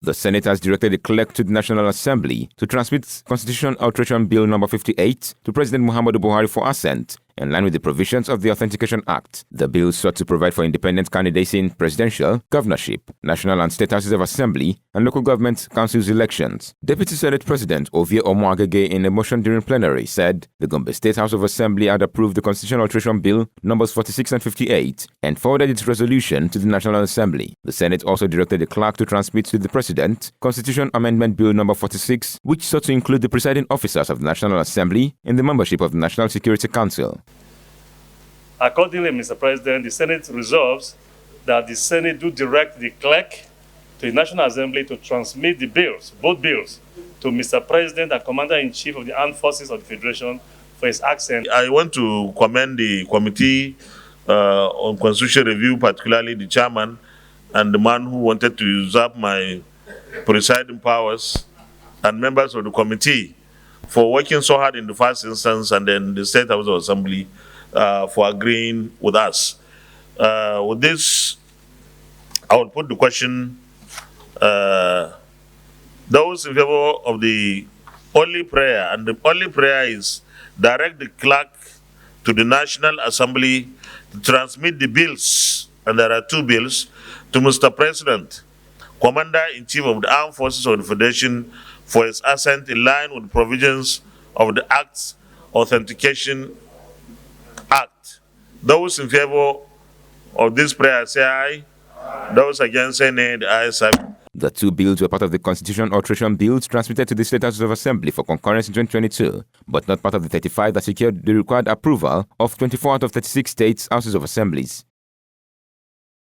The Senate has directed the clerk to the National Assembly to transmit Constitution Alteration Bill No. 58 to President Muhammadu Buhari for assent, in line with the provisions of the Authentication Act. The bill sought to provide for independent candidacy in presidential, governorship, national and state houses of assembly, and local government councils elections. Deputy Senate President Ovie Omoagege, in a motion during plenary, said the Gombe State House of Assembly had approved the Constitution Alteration Bill numbers 46 and 58 and forwarded its resolution to the National Assembly. The Senate also directed the clerk to transmit to the President Constitution Amendment Bill number 46, which sought to include the presiding officers of the National Assembly in the membership of the National Security Council. Accordingly, Mr. President, the Senate resolves that the Senate do direct the clerk to the National Assembly to transmit the bills, both bills, to Mr. President and Commander-in-Chief of the Armed Forces of the Federation for his assent. I want to commend the Committee on Constitutional Review, particularly the chairman and the man who wanted to usurp my presiding powers, and members of the committee for working so hard in the first instance, and then the State House of Assembly for agreeing with us. With this, I will put the question, those in favor of the only prayer, and the only prayer is direct the clerk to the National Assembly to transmit the bills, and there are two bills, to Mr. President, Commander-in-Chief of the Armed Forces of the Federation for his assent in line with the provisions of the Act's Authentication Act. Those in favor of this prayer say aye. Those against say nay. The ayes have it. The two bills were part of the Constitution Alteration Bills transmitted to the State Houses of Assembly for concurrence in 2022, but not part of the 35 that secured the required approval of 24 out of 36 states' Houses of Assemblies.